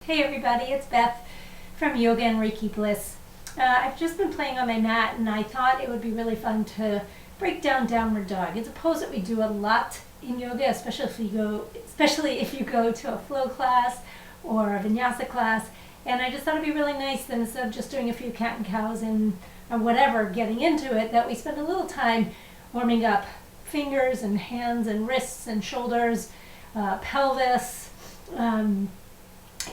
Hey everybody, it's Beth from Yoga and Reiki Bliss. I've just been playing on my mat and I thought it would be really fun to break down downward dog. It's a pose that we do a lot in yoga, especially if you go to a flow class or a vinyasa class. And I just thought it'd be really nice that instead of just doing a few cat and cows and or whatever, getting into it, that we spend a little time warming up fingers and hands and wrists and shoulders, pelvis,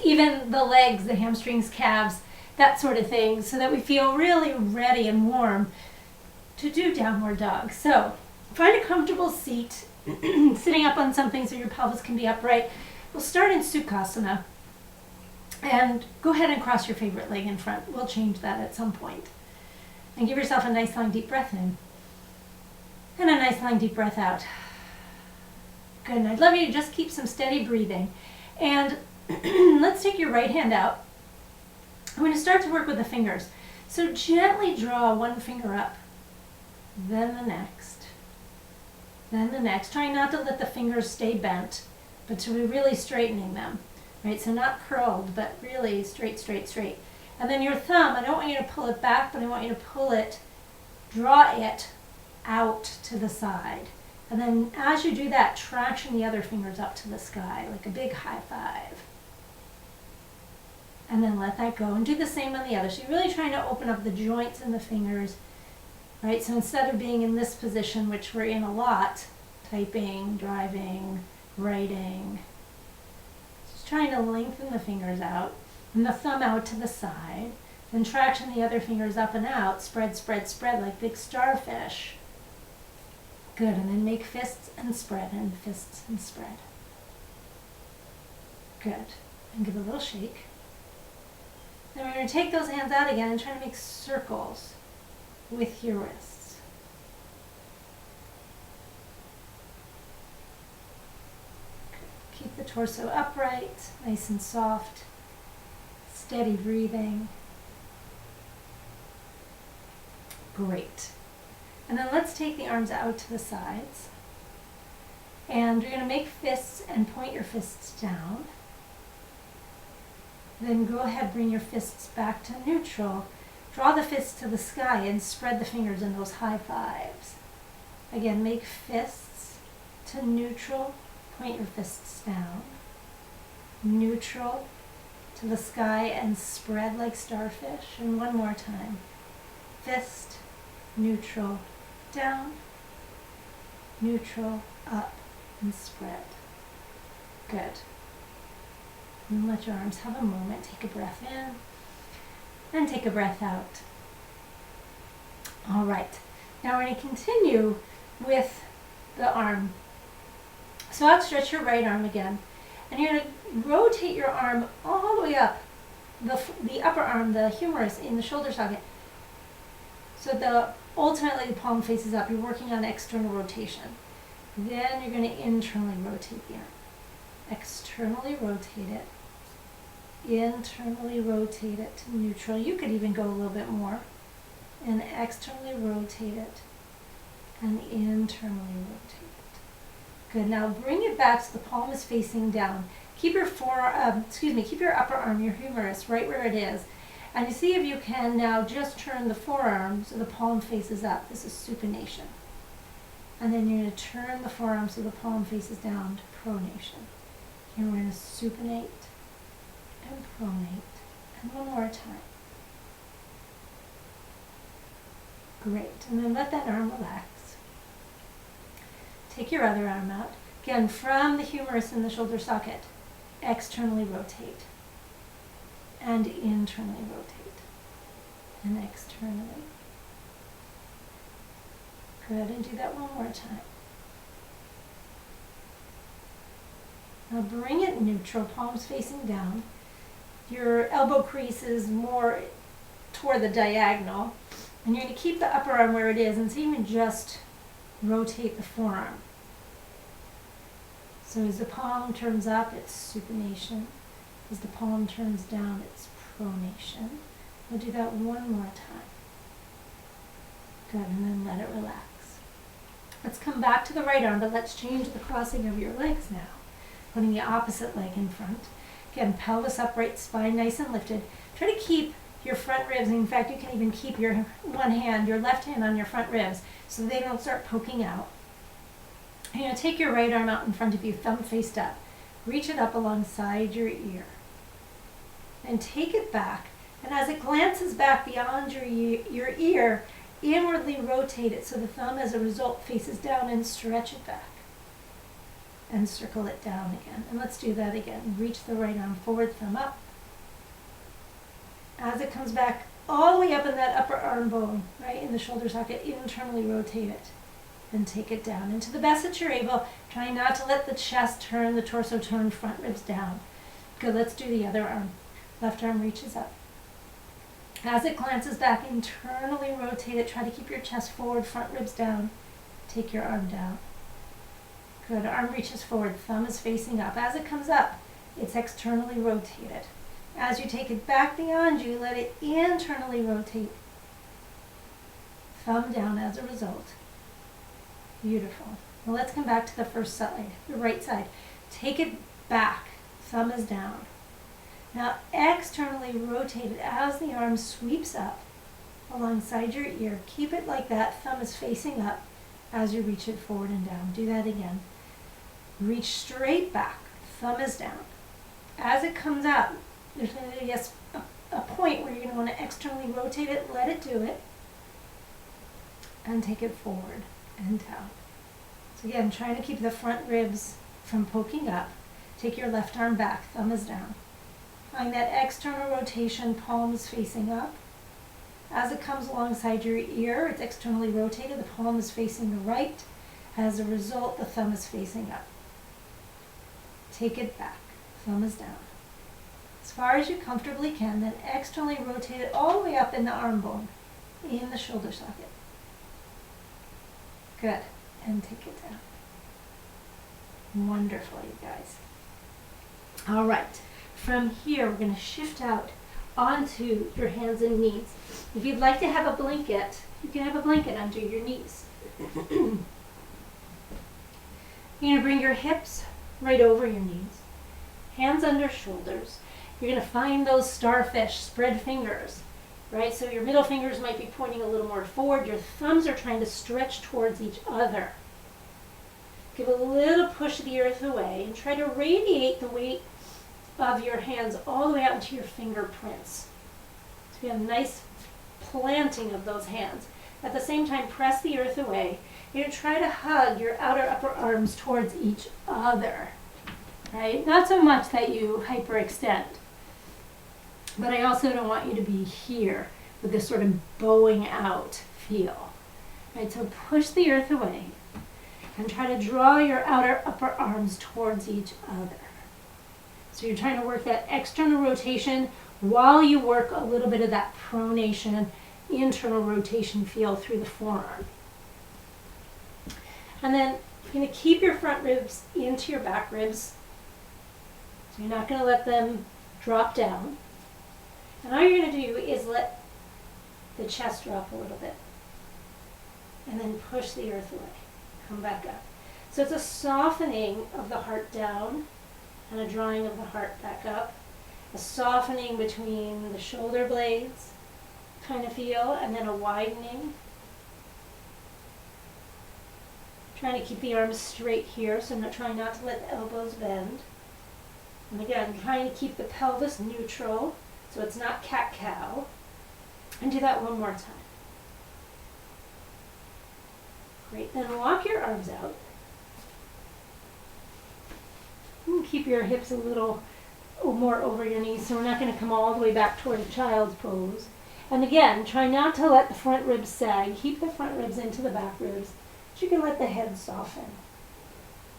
even the legs, the hamstrings, calves, that sort of thing, so that we feel really ready and warm to do downward dog. So find a comfortable seat, sitting up on something so your pelvis can be upright. We'll start in Sukhasana, and go ahead and cross your favorite leg in front. We'll change that at some point. And give yourself a nice long deep breath in, and a nice long deep breath out. Good, and I'd love you to just keep some steady breathing. And let's take your right hand out. I'm going to start to work with the fingers. So gently draw one finger up, then the next, then the next. Try not to let the fingers stay bent, but to be really straightening them. Right? So not curled, but really straight, straight, straight. And then your thumb, I don't want you to pull it back, but I want you to pull it, draw it out to the side. And then as you do that, traction the other fingers up to the sky, like a big high five. And then let that go, and do the same on the other. So you're really trying to open up the joints in the fingers, right? So instead of being in this position, which we're in a lot, typing, driving, writing, just trying to lengthen the fingers out, and the thumb out to the side, then traction the other fingers up and out, spread, spread, spread, like big starfish. Good, and then make fists and spread, and fists and spread. Good, and give a little shake. Then we're going to take those hands out again and try to make circles with your wrists. Good. Keep the torso upright, nice and soft, steady breathing. Great. And then let's take the arms out to the sides. And you're going to make fists and point your fists down. Then go ahead, bring your fists back to neutral. Draw the fists to the sky and spread the fingers in those high fives. Again, make fists to neutral. Point your fists down. Neutral to the sky and spread like starfish. And one more time. Fist, neutral, down, neutral, up, and spread. Good. And let your arms have a moment. Take a breath in and take a breath out. All right. Now we're going to continue with the arm. So outstretch your right arm again. And you're going to rotate your arm all the way up, the upper arm, the humerus in the shoulder socket. So ultimately the palm faces up. You're working on external rotation. Then you're going to internally rotate the arm. Externally rotate it. Internally rotate it to neutral. You could even go a little bit more. And externally rotate it. And internally rotate it. Good. Now bring it back so the palm is facing down. Keep your keep your upper arm, your humerus, right where it is. And you see if you can now just turn the forearm so the palm faces up. This is supination. And then you're going to turn the forearm so the palm faces down to pronation. Here we're going to supinate and pronate. And one more time. Great. And then let that arm relax. Take your other arm out. Again, from the humerus in the shoulder socket, externally rotate. And internally rotate. And externally. Good. And do that one more time. Now bring it neutral, palms facing down. Your elbow crease is more toward the diagonal. And you're going to keep the upper arm where it is, and so you can just rotate the forearm. So as the palm turns up, it's supination. As the palm turns down, it's pronation. We'll do that one more time. Good, and then let it relax. Let's come back to the right arm, but let's change the crossing of your legs now. Putting the opposite leg in front. Again, pelvis upright, spine nice and lifted. Try to keep your front ribs, and in fact you can even keep your one hand, your left hand on your front ribs so they don't start poking out. You're going to take your right arm out in front of you, thumb faced up. Reach it up alongside your ear. And take it back. And as it glances back beyond your ear, inwardly rotate it so the thumb as a result faces down and stretch it back. And circle it down again. And let's do that again. Reach the right arm forward, thumb up. As it comes back all the way up in that upper arm bone, right in the shoulder socket, internally rotate it. And take it down. And to the best that you're able, try not to let the chest turn, the torso turn, front ribs down. Good, let's do the other arm. Left arm reaches up. As it glances back, internally rotate it. Try to keep your chest forward, front ribs down. Take your arm down. Good, arm reaches forward, thumb is facing up. As it comes up, it's externally rotated. As you take it back beyond you, let it internally rotate. Thumb down as a result. Beautiful. Well, let's come back to the first side, the right side. Take it back, thumb is down. Now externally rotate it as the arm sweeps up alongside your ear. Keep it like that, thumb is facing up as you reach it forward and down. Do that again. Reach straight back, thumb is down. As it comes up, there's going to be a point where you're going to want to externally rotate it, let it do it, and take it forward and down. So again, trying to keep the front ribs from poking up. Take your left arm back, thumb is down. Find that external rotation, palms facing up. As it comes alongside your ear, it's externally rotated, the palm is facing the right. As a result, the thumb is facing up. Take it back, thumb is down. As far as you comfortably can, then externally rotate it all the way up in the arm bone, in the shoulder socket. Good, and take it down. Wonderful, you guys. All right, from here we're going to shift out onto your hands and knees. If you'd like to have a blanket, you can have a blanket under your knees. You're going to bring your hips right over your knees, hands under shoulders. You're going to find those starfish, spread fingers, right? So your middle fingers might be pointing a little more forward. Your thumbs are trying to stretch towards each other. Give a little push of the earth away and try to radiate the weight of your hands all the way out into your fingerprints. So you have a nice planting of those hands. At the same time, press the earth away. You're going to try to hug your outer upper arms towards each other, right? Not so much that you hyperextend, but I also don't want you to be here with this sort of bowing out feel, right? So push the earth away and try to draw your outer upper arms towards each other. So you're trying to work that external rotation while you work a little bit of that pronation, internal rotation feel through the forearm. And then you're going to keep your front ribs into your back ribs. So you're not going to let them drop down. And all you're going to do is let the chest drop a little bit. And then push the earth away. Come back up. So it's a softening of the heart down and a drawing of the heart back up. A softening between the shoulder blades kind of feel, and then a widening. Trying to keep the arms straight here, so I'm trying not to let the elbows bend. And again, trying to keep the pelvis neutral, so it's not cat-cow. And do that one more time. Great, then walk your arms out. And keep your hips a little more over your knees, so we're not going to come all the way back toward a child's pose. And again, try not to let the front ribs sag. Keep the front ribs into the back ribs. You can let the head soften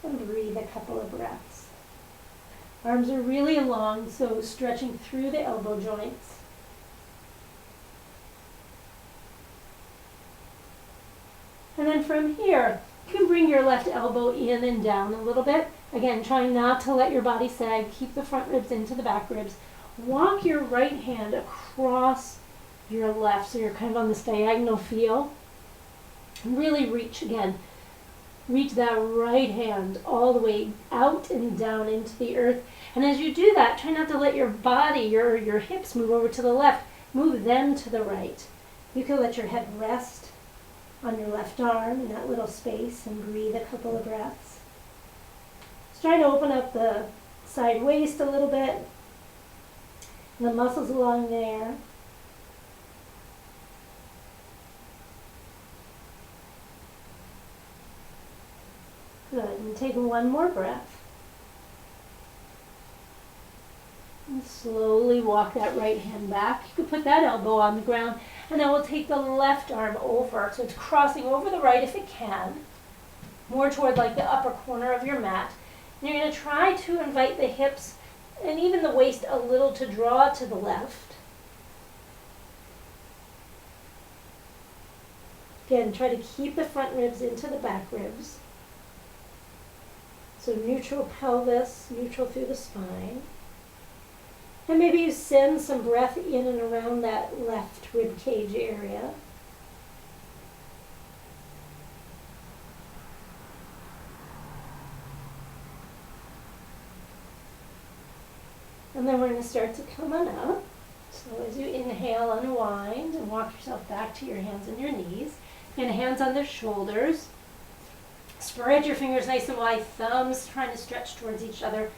and breathe a couple of breaths. Arms are really long, so stretching through the elbow joints. And then from here, you can bring your left elbow in and down a little bit. Again, trying not to let your body sag. Keep the front ribs into the back ribs. Walk your right hand across your left, so you're kind of on this diagonal feel. Really reach again. Reach that right hand all the way out and down into the earth. And as you do that, try not to let your body, your hips move over to the left. Move them to the right. You can let your head rest on your left arm in that little space and breathe a couple of breaths. Just try to open up the side waist a little bit, and the muscles along there. Good, and take one more breath. And slowly walk that right hand back. You can put that elbow on the ground, and then we'll take the left arm over. So it's crossing over the right if it can, more toward like the upper corner of your mat. And you're going to try to invite the hips and even the waist a little to draw to the left. Again, try to keep the front ribs into the back ribs. So neutral pelvis, neutral through the spine. And maybe you send some breath in and around that left rib cage area. And then we're going to start to come on up. So as you inhale, unwind and walk yourself back to your hands and your knees. And hands on the shoulders. Spread your fingers nice and wide, thumbs trying to stretch towards each other.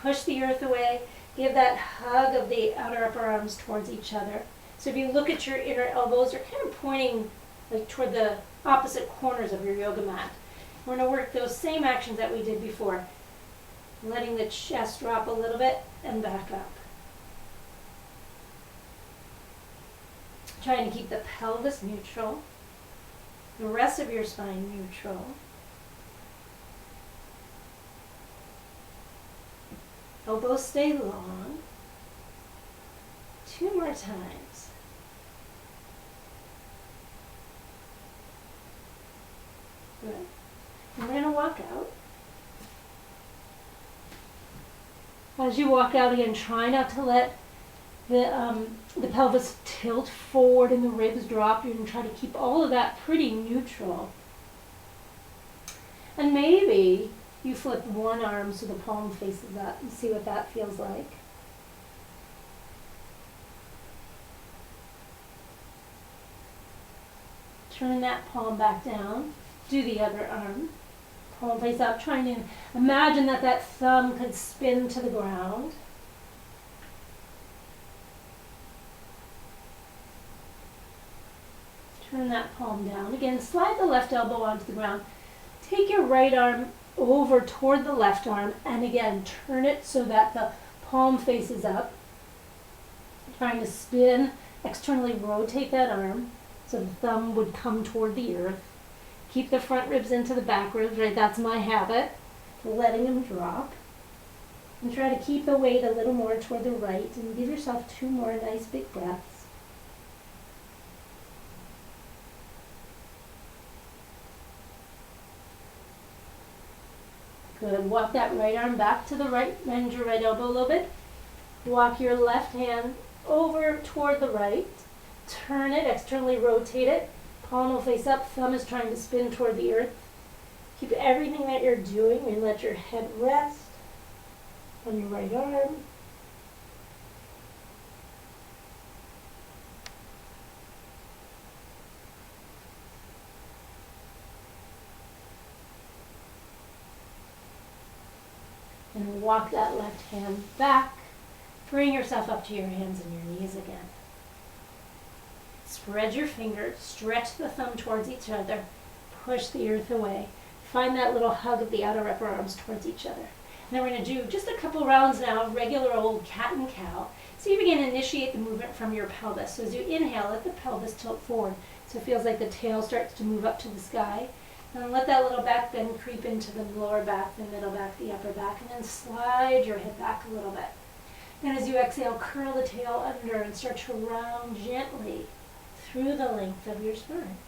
Push the earth away. Give that hug of the outer upper arms towards each other. So if you look at your inner elbows, they're kind of pointing like toward the opposite corners of your yoga mat. We're going to work those same actions that we did before. Letting the chest drop a little bit and back up. Trying to keep the pelvis neutral. The rest of your spine neutral. Elbows stay long. 2 more times. Good. And we're going to walk out. As you walk out again, try not to let the pelvis tilt forward and the ribs drop. You're going to try to keep all of that pretty neutral. And maybe you flip one arm so the palm faces up and see what that feels like. Turn that palm back down. Do the other arm. Palm face up, trying to imagine that that thumb could spin to the ground. Turn that palm down. Again, slide the left elbow onto the ground. Take your right arm over toward the left arm, and again, turn it so that the palm faces up. Trying to spin, externally rotate that arm so the thumb would come toward the earth. Keep the front ribs into the back ribs, right? That's my habit, letting them drop. And try to keep the weight a little more toward the right, and give yourself 2 more nice big breaths. Good. Walk that right arm back to the right, bend your right elbow a little bit. Walk your left hand over toward the right. Turn it, externally rotate it. Palm will face up, thumb is trying to spin toward the earth. Keep everything that you're doing and let your head rest on your right arm. And walk that left hand back. Bring yourself up to your hands and your knees again. Spread your fingers, stretch the thumb towards each other, push the earth away. Find that little hug of the outer upper arms towards each other. And then we're going to do just a couple rounds now of regular old cat and cow. So you begin to initiate the movement from your pelvis. So as you inhale, let the pelvis tilt forward. So it feels like the tail starts to move up to the sky. And let that little back bend creep into the lower back, the middle back, the upper back, and then slide your head back a little bit. Then as you exhale, curl the tail under and start to round gently through the length of your spine.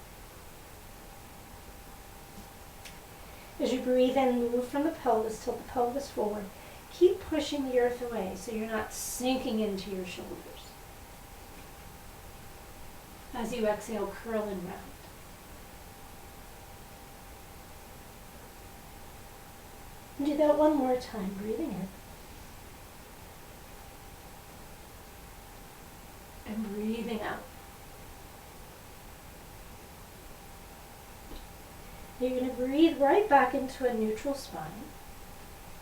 As you breathe in, move from the pelvis, tilt the pelvis forward. Keep pushing the earth away so you're not sinking into your shoulders. As you exhale, curl and round. Do that one more time, breathing in. And breathing out. You're going to breathe right back into a neutral spine.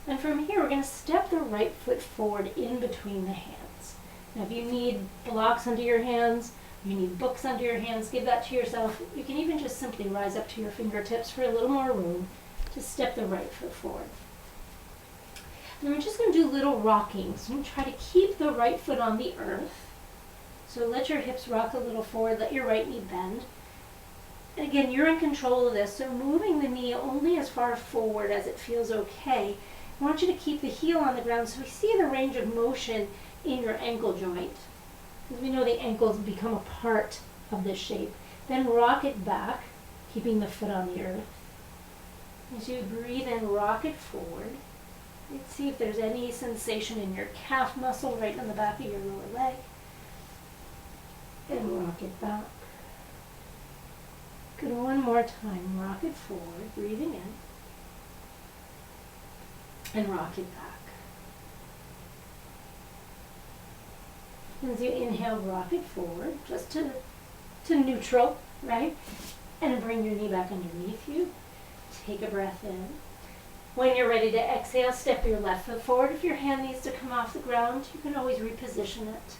And from here, we're going to step the right foot forward in between the hands. Now, if you need blocks under your hands, you need books under your hands, give that to yourself. You can even just simply rise up to your fingertips for a little more room to step the right foot forward. And we're just going to do little rockings. So try to keep the right foot on the earth. So let your hips rock a little forward, let your right knee bend. And again, you're in control of this, so moving the knee only as far forward as it feels okay. I want you to keep the heel on the ground so we see the range of motion in your ankle joint. Because we know the ankles become a part of this shape. Then rock it back, keeping the foot on the earth. As you breathe in, rock it forward. Let's see if there's any sensation in your calf muscle right in the back of your lower leg. And rock it back. Good, one more time. Rock it forward, breathing in. And rock it back. As you inhale, rock it forward, just to neutral, right? And bring your knee back underneath you. Take a breath in. When you're ready to exhale, step your left foot forward. If your hand needs to come off the ground, you can always reposition it.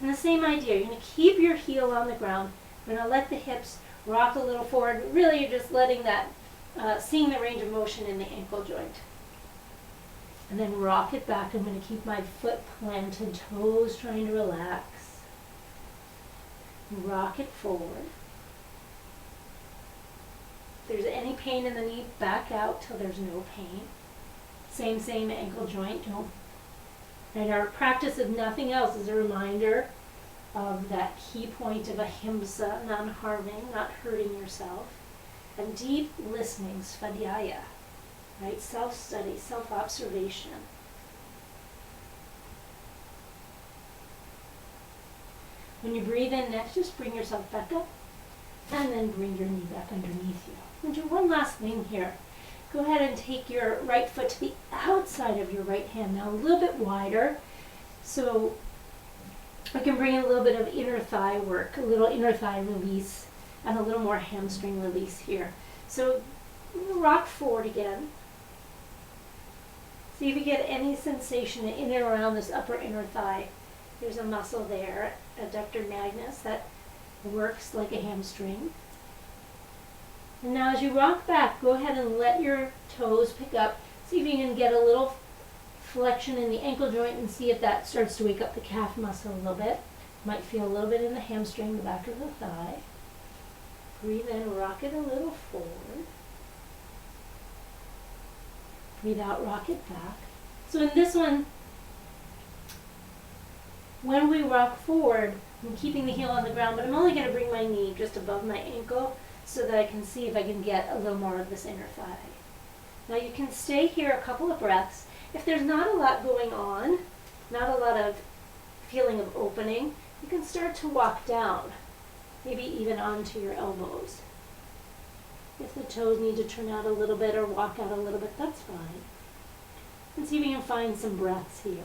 And the same idea, you're going to keep your heel on the ground. You're going to let the hips rock a little forward. Really, you're just letting that, seeing the range of motion in the ankle joint. And then rock it back. I'm going to keep my foot planted, toes trying to relax. Rock it forward. If there's any pain in the knee, back out till there's no pain. Same ankle joint. Don't. And our practice, if nothing else, is a reminder of that key point of ahimsa, non-harming, not hurting yourself, and deep listening, svadhyaya, right? Self-study, self-observation. When you breathe in next, just bring yourself back up, and then bring your knee back underneath you. And do one last thing here. Go ahead and take your right foot to the outside of your right hand, now a little bit wider, so I can bring in a little bit of inner thigh work, a little inner thigh release, and a little more hamstring release here. So rock forward again. See if you get any sensation in and around this upper inner thigh. There's a muscle there, adductor magnus, that works like a hamstring. And now as you rock back, go ahead and let your toes pick up. See if you can get a little flexion in the ankle joint and see if that starts to wake up the calf muscle a little bit. Might feel a little bit in the hamstring, the back of the thigh. Breathe in, rock it a little forward. Breathe out, rock it back. So in this one, when we rock forward, I'm keeping the heel on the ground, but I'm only going to bring my knee just above my ankle so that I can see if I can get a little more of this inner thigh. Now you can stay here a couple of breaths. If there's not a lot going on, not a lot of feeling of opening, you can start to walk down, maybe even onto your elbows. If the toes need to turn out a little bit or walk out a little bit, that's fine. And see if you can find some breaths here.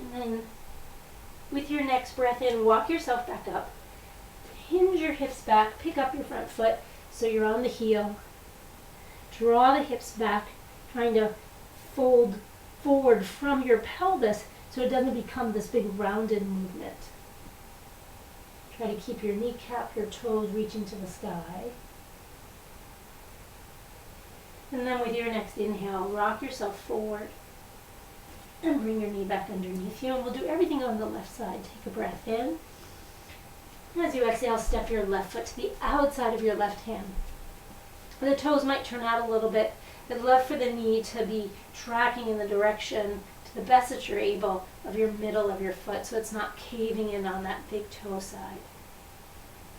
And then with your next breath in, walk yourself back up. Hinge your hips back, pick up your front foot so you're on the heel. Draw the hips back, trying to fold forward from your pelvis so it doesn't become this big rounded movement. Try to keep your kneecap, your toes reaching to the sky. And then with your next inhale, rock yourself forward and bring your knee back underneath you. And we'll do everything on the left side. Take a breath in. As you exhale, step your left foot to the outside of your left hand. The toes might turn out a little bit. I'd love for the knee to be tracking in the direction, to the best that you're able, of your middle of your foot, so it's not caving in on that big toe side.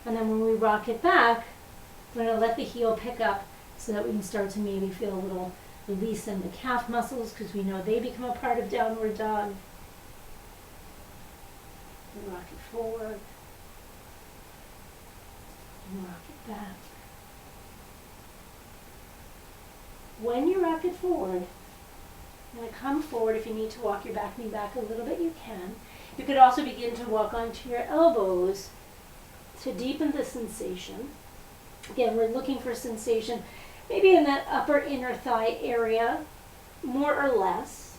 And then when we rock it back, we're going to let the heel pick up so that we can start to maybe feel a little release in the calf muscles, because we know they become a part of downward dog. And rock it forward. and rock it back. When you rock it forward, you're going to come forward. If you need to walk your back knee back a little bit, you can. You could also begin to walk onto your elbows to deepen the sensation. Again, we're looking for sensation maybe in that upper inner thigh area, more or less.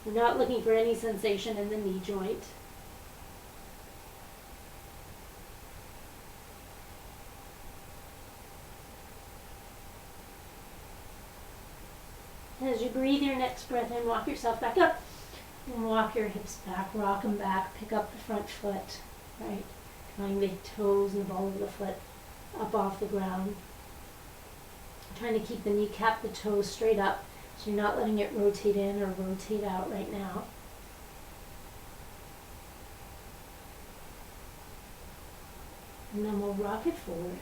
We're not looking for any sensation in the knee joint. As you breathe your next breath in, walk yourself back up and walk your hips back, rock them back, pick up the front foot, right? Drawing the toes and the ball of the foot up off the ground. Trying to keep the kneecap, the toes straight up, so you're not letting it rotate in or rotate out right now. And then we'll rock it forward.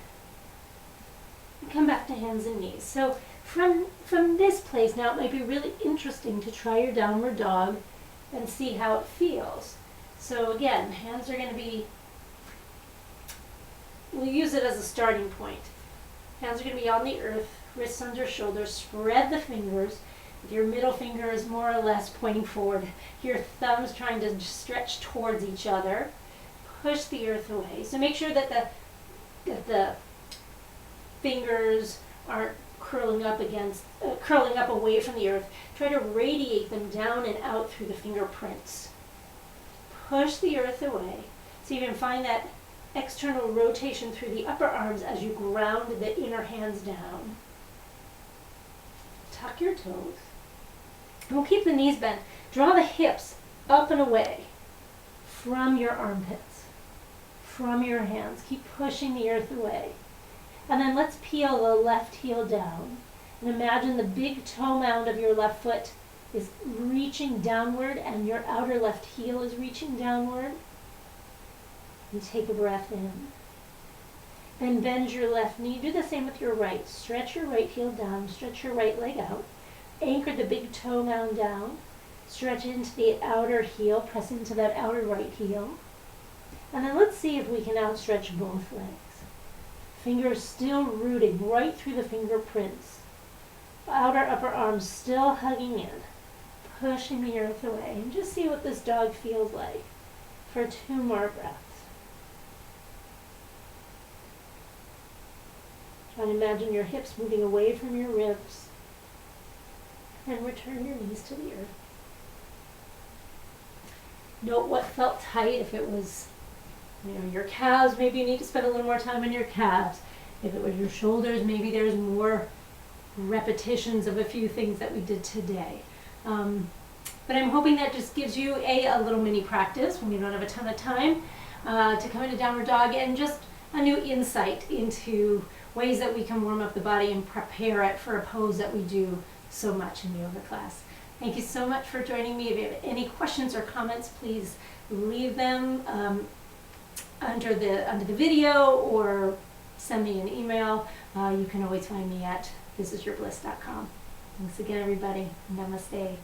And come back to hands and knees. So from this place, now it might be really interesting to try your downward dog and see how it feels. So again, hands are going to be, we'll use it as a starting point. Hands are going to be on the earth, wrists under shoulders, spread the fingers. Your middle finger is more or less pointing forward. Your thumbs trying to stretch towards each other. Push the earth away. So make sure that the fingers aren't curling up away from the earth. Try to radiate them down and out through the fingerprints. Push the earth away. So you can find that external rotation through the upper arms as you ground the inner hands down. Tuck your toes. And we'll keep the knees bent. Draw the hips up and away from your armpits, from your hands. Keep pushing the earth away. And then let's peel the left heel down. And imagine the big toe mound of your left foot is reaching downward and your outer left heel is reaching downward. And take a breath in. Then bend your left knee. Do the same with your right. Stretch your right heel down. Stretch your right leg out. Anchor the big toe mound down. Stretch into the outer heel. Press into that outer right heel. And then let's see if we can outstretch both legs. Fingers still rooting right through the fingerprints. Outer upper arms still hugging in. Pushing the earth away. And just see what this dog feels like for 2 more breaths. Try to imagine your hips moving away from your ribs. And return your knees to the earth. Note what felt tight. If it was, your calves, maybe you need to spend a little more time on your calves. If it was your shoulders, maybe there's more repetitions of a few things that we did today. But I'm hoping that just gives you a little mini practice when you don't have a ton of time to come into downward dog, and just a new insight into ways that we can warm up the body and prepare it for a pose that we do so much in yoga class. Thank you so much for joining me. If you have any questions or comments, please leave them under the video or send me an email. You can always find me at thisisyourbliss.com. Thanks again, everybody. Namaste.